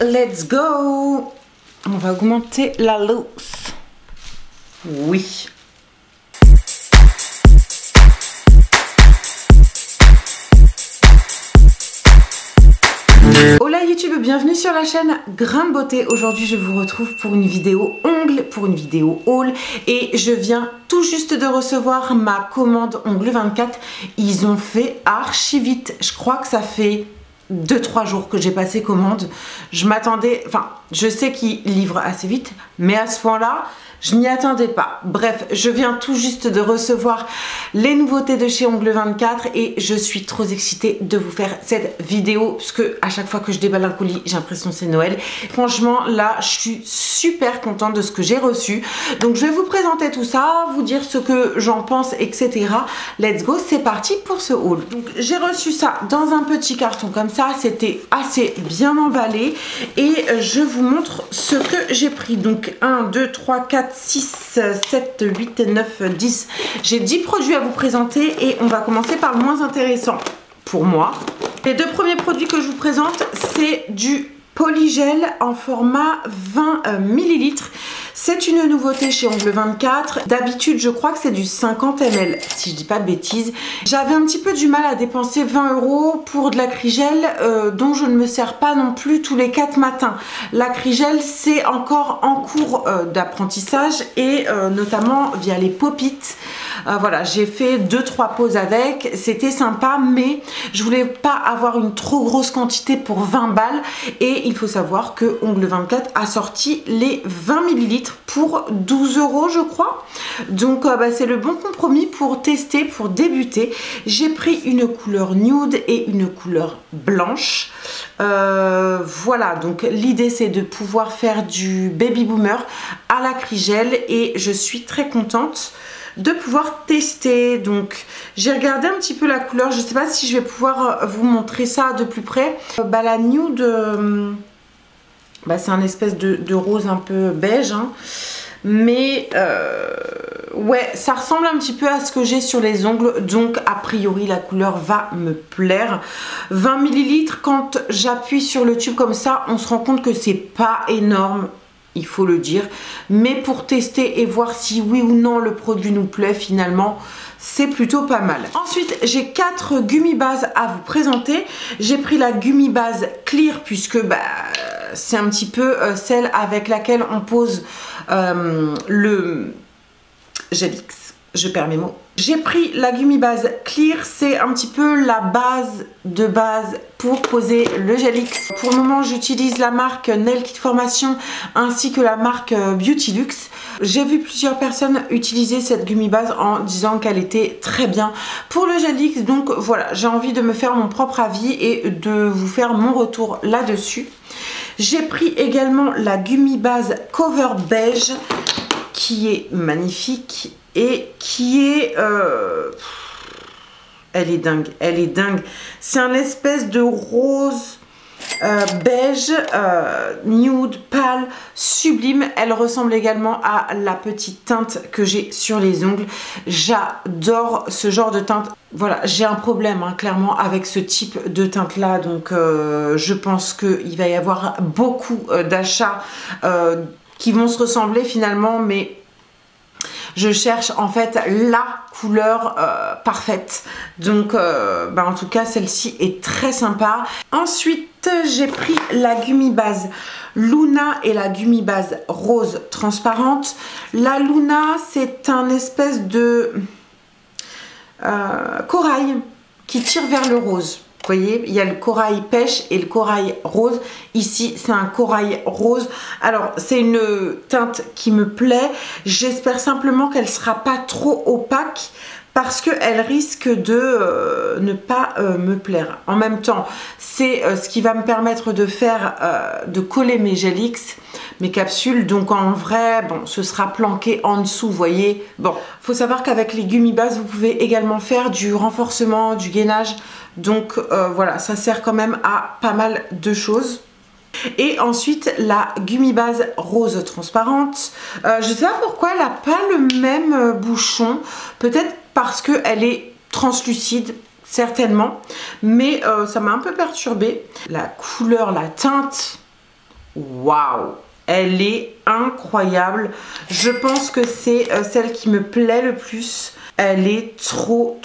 let's go. On va augmenter la loose. Oui. Hola YouTube, bienvenue sur la chaîne Grain de Beauté. Aujourd'hui je vous retrouve pour une vidéo ongles, pour une vidéo haul. Et je viens tout juste de recevoir ma commande Ongles 24. Ils ont fait archi vite. Je crois que ça fait 2-3 jours que j'ai passé commande. Je m'attendais, enfin je sais qu'ils livrent assez vite, mais à ce point-là, je m'y attendais pas. Bref, je viens tout juste de recevoir les nouveautés de chez Ongles 24 et je suis trop excitée de vous faire cette vidéo parce que à chaque fois que je déballe un colis, j'ai l'impression que c'est Noël. Franchement, là, je suis super contente de ce que j'ai reçu. Donc, je vais vous présenter tout ça, vous dire ce que j'en pense, etc. Let's go, c'est parti pour ce haul. Donc, j'ai reçu ça dans un petit carton comme ça. C'était assez bien emballé et je vous montre ce que j'ai pris. Donc, 1, 2, 3, 4, 6, 7, 8, 9, 10. J'ai 10 produits à vous présenter et on va commencer par le moins intéressant pour moi. Les deux premiers produits que je vous présente, c'est du polygel en format 20 ml. C'est une nouveauté chez Ongles 24. D'habitude, je crois que c'est du 50 ml, si je dis pas de bêtises. J'avais un petit peu du mal à dépenser 20 € pour de l'acrygel dont je ne me sers pas non plus tous les 4 matins. L'acrygel, c'est encore en cours d'apprentissage et notamment via les pop-it. Voilà, j'ai fait 2-3 pauses avec, c'était sympa, mais je voulais pas avoir une trop grosse quantité pour 20 balles. Et il faut savoir que Ongles 24 a sorti les 20 ml pour 12 € je crois. Donc c'est le bon compromis pour tester, pour débuter. J'ai pris une couleur nude et une couleur blanche. Voilà, donc l'idée c'est de pouvoir faire du baby boomer à l'acrygel et je suis très contente de pouvoir tester. Donc j'ai regardé un petit peu la couleur, je sais pas si je vais pouvoir vous montrer ça de plus près. La nude, c'est un espèce de rose un peu beige, hein. Mais ouais, ça ressemble un petit peu à ce que j'ai sur les ongles, donc a priori la couleur va me plaire. 20 ml, quand j'appuie sur le tube comme ça, on se rend compte que c'est pas énorme, il faut le dire, mais pour tester et voir si oui ou non le produit nous plaît finalement, c'est plutôt pas mal. Ensuite, j'ai 4 gummy bases à vous présenter. J'ai pris la gummy base clear puisque c'est un petit peu celle avec laquelle on pose le Gelix. Je perds mes mots. J'ai pris la gummy base clear, c'est un petit peu la base de base pour poser le Gelix. Pour le moment, j'utilise la marque Nail Kit Formation ainsi que la marque Beauty Luxe. J'ai vu plusieurs personnes utiliser cette gummy base en disant qu'elle était très bien pour le Gelix. Donc voilà, j'ai envie de me faire mon propre avis et de vous faire mon retour là-dessus. J'ai pris également la gummy base Cover Beige qui est magnifique et qui est... elle est dingue, elle est dingue. C'est un espèce de rose beige, nude, pâle, sublime. Elle ressemble également à la petite teinte que j'ai sur les ongles. J'adore ce genre de teinte. Voilà, j'ai un problème hein, clairement avec ce type de teinte là. Donc je pense qu'il va y avoir beaucoup d'achats qui vont se ressembler finalement, mais je cherche en fait la couleur parfaite. Donc en tout cas celle-ci est très sympa. Ensuite j'ai pris la gummy base Luna et la gummy base rose transparente. La Luna c'est un espèce de corail qui tire vers le rose. Vous voyez, il y a le corail pêche et le corail rose. Ici, c'est un corail rose. Alors, c'est une teinte qui me plaît. J'espère simplement qu'elle ne sera pas trop opaque parce qu'elle risque de ne pas me plaire. En même temps, c'est ce qui va me permettre de faire, de coller mes Gelix, mes capsules. Donc en vrai, bon, ce sera planqué en dessous, vous voyez. Bon, faut savoir qu'avec les gummy bases, vous pouvez également faire du renforcement, du gainage. Donc voilà, ça sert quand même à pas mal de choses. Et ensuite la gummy base rose transparente. Je sais pas pourquoi elle n'a pas le même bouchon. Peut-être parce qu'elle est translucide, certainement. Mais ça m'a un peu perturbée. La couleur, la teinte, waouh, elle est incroyable. Je pense que c'est celle qui me plaît le plus. Elle est trop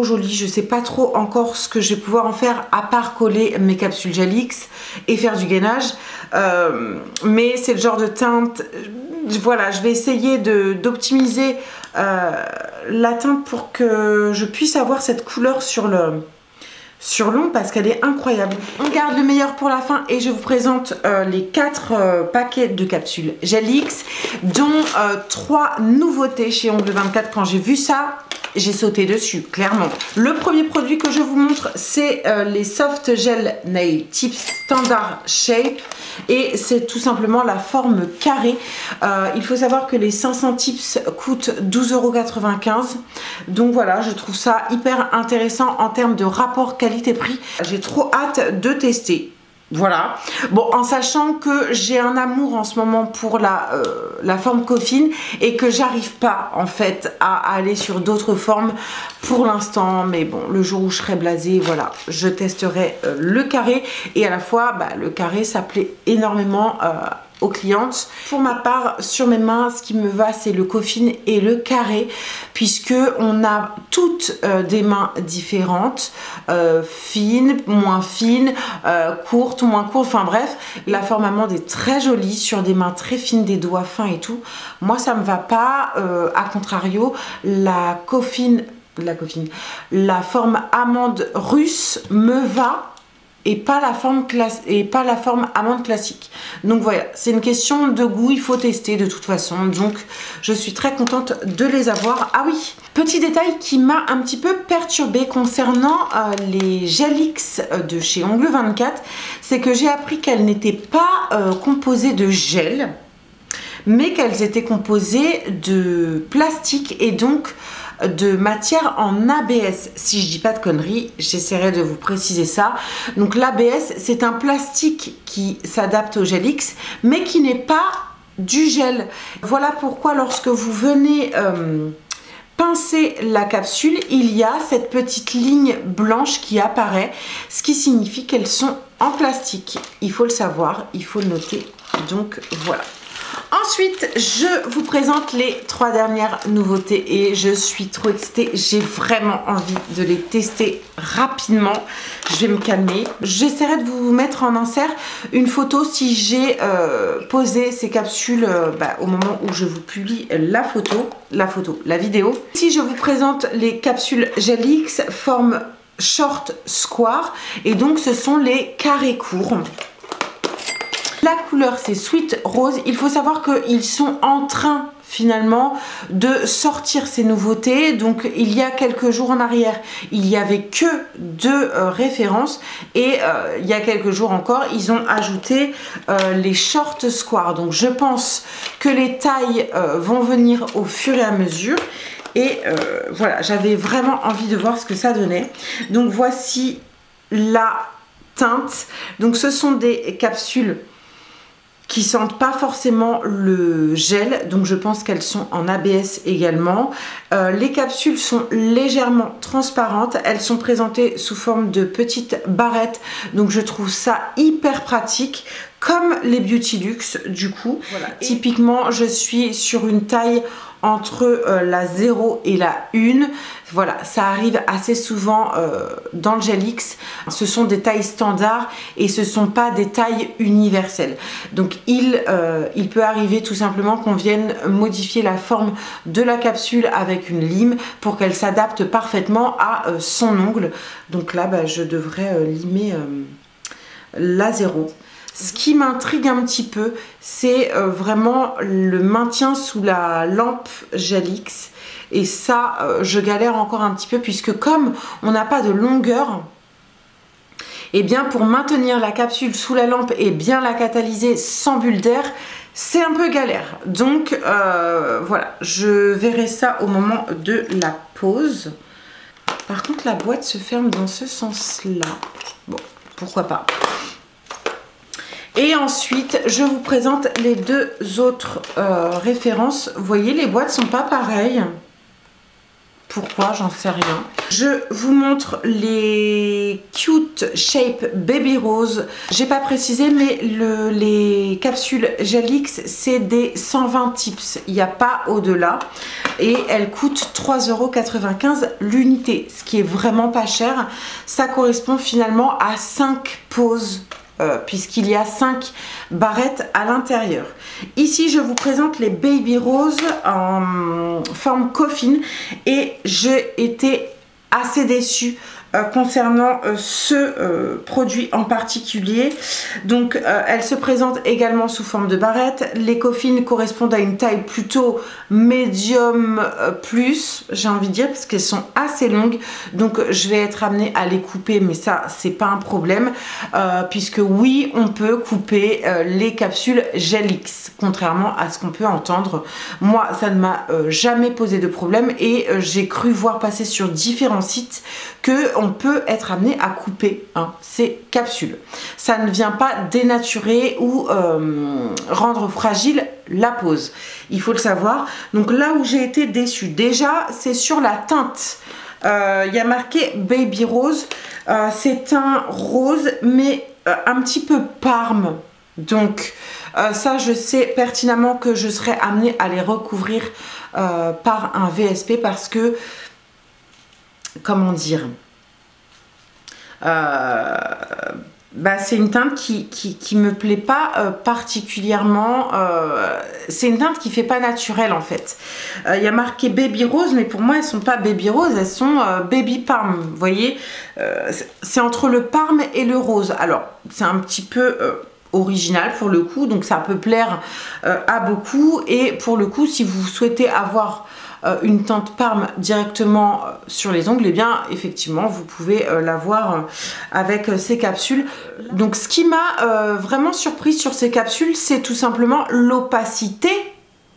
jolie. Je sais pas trop encore ce que je vais pouvoir en faire à part coller mes capsules Gelix et faire du gainage. Mais c'est le genre de teinte. Voilà, je vais essayer d'optimiser la teinte pour que je puisse avoir cette couleur sur l'ongle parce qu'elle est incroyable. On garde le meilleur pour la fin et je vous présente les 4 paquets de capsules Gelix, dont 3 nouveautés chez Ongle 24. Quand j'ai vu ça, j'ai sauté dessus, clairement. Le premier produit que je vous montre, c'est les Soft Gel Nail Tips Standard Shape. Et c'est tout simplement la forme carrée. Il faut savoir que les 500 tips coûtent 12,95 €. Donc voilà, je trouve ça hyper intéressant en termes de rapport qualité-prix. J'ai trop hâte de tester. Voilà. Bon, en sachant que j'ai un amour en ce moment pour la forme coffine et que j'arrive pas en fait à aller sur d'autres formes pour l'instant. Mais bon, le jour où je serai blasée, voilà, je testerai le carré. Et à la fois, le carré, ça plaît énormément aux clientes. Pour ma part, sur mes mains, ce qui me va, c'est le coffine et le carré, puisque on a toutes des mains différentes, fines, moins fines, courtes, moins courtes, enfin bref, la forme amande est très jolie sur des mains très fines, des doigts fins et tout. Moi, ça me va pas. À contrario, la forme amande russe me va. Et pas la forme amande classique. Donc voilà, c'est une question de goût, il faut tester de toute façon. Donc je suis très contente de les avoir. Ah oui, petit détail qui m'a un petit peu perturbée concernant les Gelix de chez Ongle 24, c'est que j'ai appris qu'elles n'étaient pas composées de gel, mais qu'elles étaient composées de plastique et donc de matière en ABS. Si je dis pas de conneries, j'essaierai de vous préciser ça. Donc l'ABS, c'est un plastique qui s'adapte au Gelix, mais qui n'est pas du gel. Voilà pourquoi lorsque vous venez pincer la capsule, il y a cette petite ligne blanche qui apparaît, ce qui signifie qu'elles sont en plastique. Il faut le savoir, il faut le noter. Donc voilà. Ensuite, je vous présente les 3 dernières nouveautés et je suis trop excitée. J'ai vraiment envie de les tester rapidement. Je vais me calmer. J'essaierai de vous mettre en insert une photo si j'ai posé ces capsules au moment où je vous publie la vidéo. Ici, je vous présente les capsules Gelix forme short square et donc ce sont les carrés courts. La couleur c'est Sweet Rose. Il faut savoir qu'ils sont en train finalement de sortir ces nouveautés. Donc il y a quelques jours en arrière, il n'y avait que 2 références et il y a quelques jours encore, ils ont ajouté les short square. Donc je pense que les tailles vont venir au fur et à mesure. Et voilà, j'avais vraiment envie de voir ce que ça donnait. Donc voici la teinte. Donc ce sont des capsules qui sentent pas forcément le gel, donc je pense qu'elles sont en ABS également. Les capsules sont légèrement transparentes, elles sont présentées sous forme de petites barrettes, donc je trouve ça hyper pratique, comme les Beauty Luxe du coup. Voilà. Typiquement, je suis sur une taille entre la 0 et la 1. Voilà, ça arrive assez souvent dans le Gelix. Ce sont des tailles standards et ce ne sont pas des tailles universelles. Donc il peut arriver tout simplement qu'on vienne modifier la forme de la capsule avec une lime pour qu'elle s'adapte parfaitement à son ongle. Donc là, je devrais limer la 0. Ce qui m'intrigue un petit peu, c'est vraiment le maintien sous la lampe Gelix. Et ça, je galère encore un petit peu puisque comme on n'a pas de longueur, et bien pour maintenir la capsule sous la lampe et bien la catalyser sans bulle d'air, c'est un peu galère. Donc voilà, je verrai ça au moment de la pause. Par contre, la boîte se ferme dans ce sens-là. Bon, pourquoi pas. Et ensuite, je vous présente les 2 autres références. Vous voyez, les boîtes sont pas pareilles. Pourquoi? J'en sais rien. Je vous montre les Cute Shape Baby Rose. J'ai pas précisé, mais les capsules Gelix, c'est des 120 tips. Il n'y a pas au-delà. Et elles coûtent 3,95 € l'unité, ce qui est vraiment pas cher. Ça correspond finalement à 5 pauses. Puisqu'il y a 5 barrettes à l'intérieur. Ici, je vous présente les Baby Rose en forme coffin et j'ai été assez déçue concernant ce produit en particulier. Donc elle se présente également sous forme de barrette. Les coffines correspondent à une taille plutôt médium plus, j'ai envie de dire, parce qu'elles sont assez longues, donc je vais être amenée à les couper, mais ça c'est pas un problème, puisque oui, on peut couper les capsules Gelix, contrairement à ce qu'on peut entendre. Moi, ça ne m'a jamais posé de problème et j'ai cru voir passer sur différents sites que on peut être amené à couper ces capsules. Ça ne vient pas dénaturer ou rendre fragile la pose. Il faut le savoir. Donc là où j'ai été déçue, déjà c'est sur la teinte. Il y a marqué Baby Rose. C'est un rose mais un petit peu parme. Donc ça, je sais pertinemment que je serai amenée à les recouvrir par un VSP parce que, comment dire, c'est une teinte qui me plaît pas particulièrement. C'est une teinte qui fait pas naturelle en fait. Il y a marqué Baby Rose, mais pour moi elles sont pas Baby Rose, elles sont Baby Parme. Vous voyez, c'est entre le parme et le rose. Alors c'est un petit peu original pour le coup, donc ça peut plaire à beaucoup. Et pour le coup, si vous souhaitez avoir une teinte parme directement sur les ongles, et eh bien effectivement vous pouvez l'avoir avec ces capsules. Donc ce qui m'a vraiment surprise sur ces capsules, c'est tout simplement l'opacité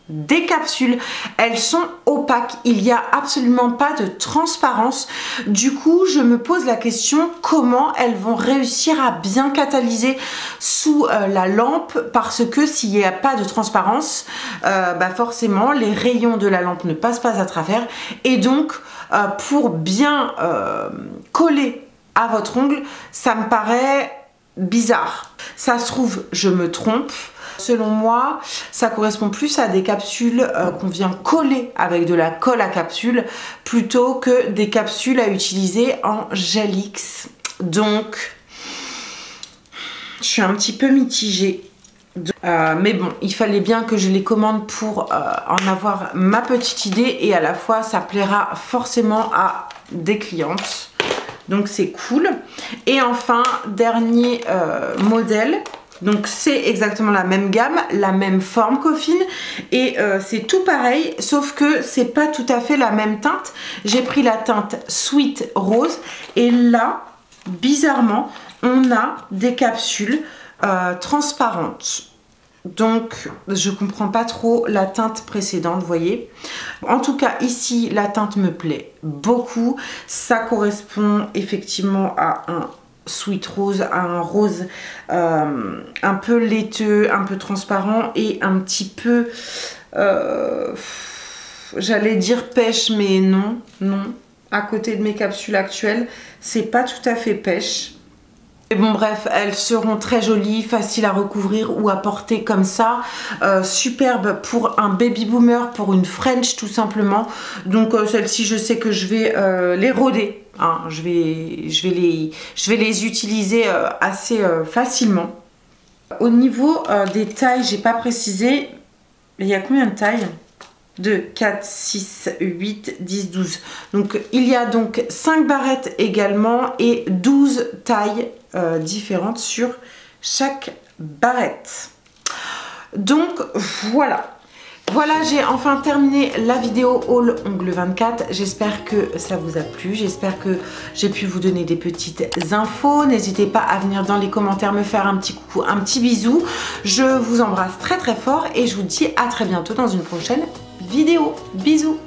des capsules. Elles sont opaques, il n'y a absolument pas de transparence. Du coup, je me pose la question comment elles vont réussir à bien catalyser sous la lampe, parce que s'il n'y a pas de transparence, forcément les rayons de la lampe ne passent pas à travers, et donc pour bien coller à votre ongle, ça me paraît bizarre. Ça se trouve, je me trompe. Selon moi, ça correspond plus à des capsules qu'on vient coller avec de la colle à capsule plutôt que des capsules à utiliser en Gelix. Donc, je suis un petit peu mitigée. Mais bon, il fallait bien que je les commande pour en avoir ma petite idée, et à la fois ça plaira forcément à des clientes. Donc c'est cool. Et enfin, dernier modèle. Donc c'est exactement la même gamme, la même forme coffin, et c'est tout pareil, sauf que c'est pas tout à fait la même teinte. J'ai pris la teinte Sweet Rose, et là, bizarrement, on a des capsules transparentes. Donc je comprends pas trop la teinte précédente, vous voyez. En tout cas ici, la teinte me plaît beaucoup. Ça correspond effectivement à un Sweet Rose, à un rose un peu laiteux, un peu transparent et un petit peu, j'allais dire pêche, mais non, non. À côté de mes capsules actuelles, c'est pas tout à fait pêche. Et bon bref, elles seront très jolies, faciles à recouvrir ou à porter comme ça, superbe pour un baby boomer, pour une French tout simplement. Donc celle-ci, je sais que je vais les rôder, hein. je vais les utiliser assez facilement. Au niveau des tailles, j'ai pas précisé, il y a combien de tailles? 2, 4, 6, 8, 10, 12. Donc il y a donc 5 barrettes également et 12 tailles différentes sur chaque barrette. Donc voilà. Voilà, j'ai enfin terminé la vidéo haul ongle 24. J'espère que ça vous a plu. J'espère que j'ai pu vous donner des petites infos. N'hésitez pas à venir dans les commentaires me faire un petit coucou, un petit bisou. Je vous embrasse très très fort et je vous dis à très bientôt dans une prochaine vidéo. Bisous.